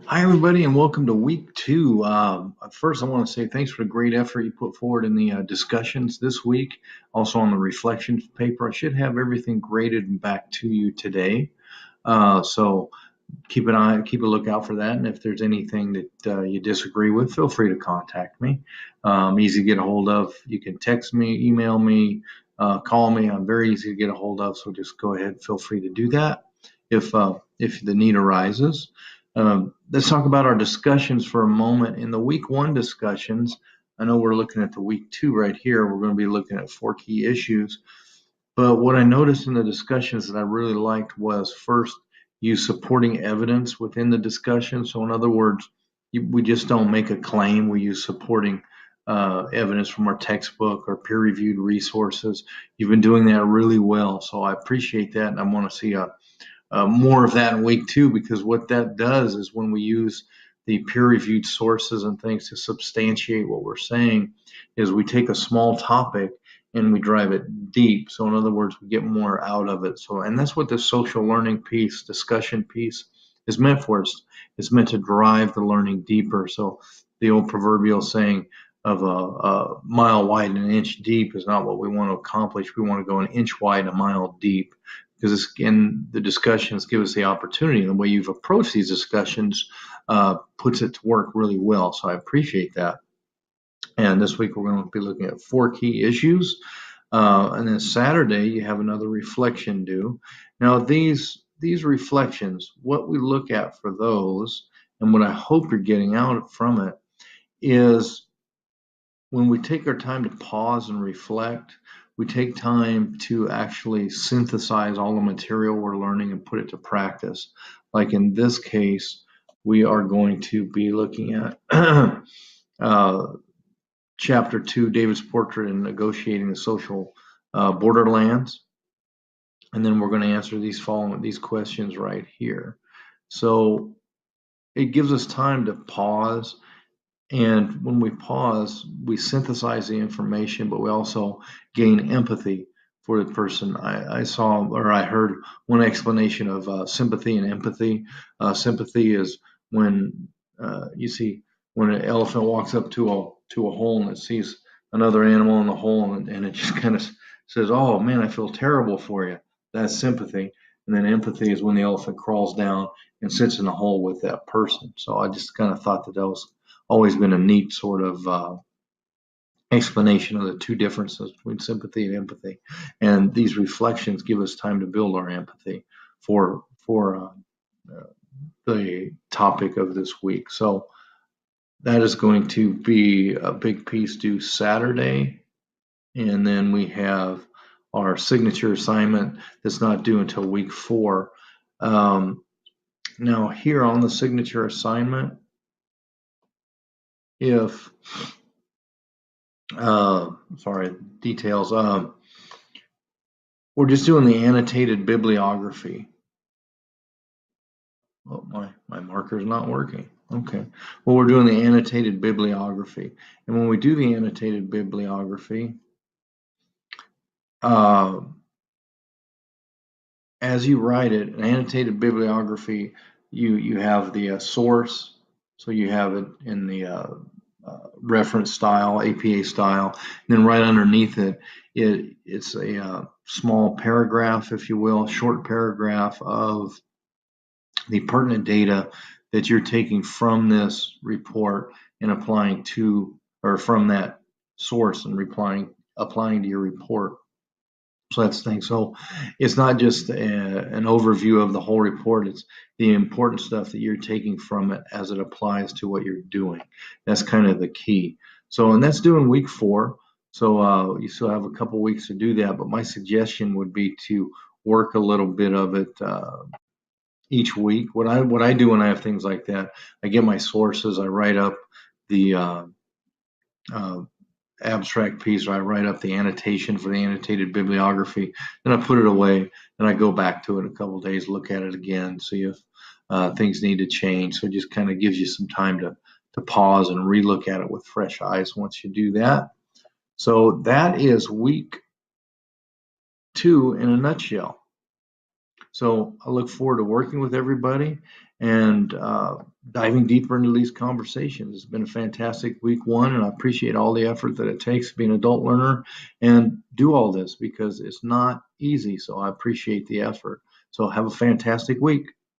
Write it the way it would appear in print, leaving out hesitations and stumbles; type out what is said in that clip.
Hi, everybody, and welcome to week two. First, I want to say thanks for the great effort you put forward in the discussions this week. Also, on the reflections paper, I should have everything graded and back to you today. So keep a lookout for that. And if there's anything that you disagree with, feel free to contact me. Easy to get a hold of. You can text me, email me, call me. I'm very easy to get a hold of. So just go ahead, feel free to do that if the need arises. Let's talk about our discussions for a moment. In the week one discussions, I know we're looking at the week two right here. We're going to be looking at 4 key issues. But what I noticed in the discussions that I really liked was first, use supporting evidence within the discussion. So in other words, we just don't make a claim. We use supporting evidence from our textbook or peer-reviewed resources. You've been doing that really well. So I appreciate that. And I want to see more of that in week two, because what that does is when we use the peer-reviewed sources and things to substantiate what we're saying, is we take a small topic and we drive it deep. So in other words, we get more out of it. So, and that's what the social learning piece, discussion piece is meant for. It's meant to drive the learning deeper. So the old proverbial saying of a mile wide and an inch deep is not what we want to accomplish. We want to go an inch wide, a mile deep, because again, the discussions give us the opportunity, and the way you've approached these discussions puts it to work really well. So I appreciate that. And this week we're going to be looking at 4 key issues. And then Saturday you have another reflection due. Now these reflections, what we look at for those, and what I hope you're getting out from it, is when we take our time to pause and reflect, we take time to actually synthesize all the material we're learning and put it to practice. Like in this case, we are going to be looking at Chapter 2, David's Portrait in Negotiating the Social Borderlands. And then we're going to answer these questions right here. So it gives us time to pause. And when we pause, we synthesize the information, but we also gain empathy for the person. I saw, or I heard one explanation of sympathy and empathy. Sympathy is when you see when an elephant walks up to a hole and it sees another animal in the hole, and it just kind of says, "Oh man, I feel terrible for you." That's sympathy. And then empathy is when the elephant crawls down and sits in the hole with that person. So I just kind of thought that was always been a neat sort of explanation of the two differences between sympathy and empathy. And these reflections give us time to build our empathy for the topic of this week. So that is going to be a big piece due Saturday. And then we have our signature assignment that's not due until week 4. Now here on the signature assignment, if details. We're just doing the annotated bibliography. Oh, my marker's not working. Okay. Well, we're doing the annotated bibliography. And when we do the annotated bibliography, as you write it, an annotated bibliography, you have the source. So you have it in the reference style, APA style, and then right underneath it's a small paragraph, if you will, short paragraph of the pertinent data that you're taking from this report and applying to, or from that source and applying to your report. So that's the thing. So it's not just an overview of the whole report. It's the important stuff that you're taking from it as it applies to what you're doing. That's kind of the key. So, and that's due in week 4. So you still have a couple weeks to do that. But my suggestion would be to work a little bit of it each week. What I do when I have things like that, I get my sources. I write up the abstract piece, or I write up the annotation for the annotated bibliography, then I put it away, and I go back to it in a couple of days, look at it again, see if things need to change. So it just kind of gives you some time to pause and relook at it with fresh eyes once you do that. So that is week 2 in a nutshell. So I look forward to working with everybody, and diving deeper into these conversations. It's been a fantastic week one, and I appreciate all the effort that it takes to be an adult learner and do all this because it's not easy. So I appreciate the effort. So have a fantastic week.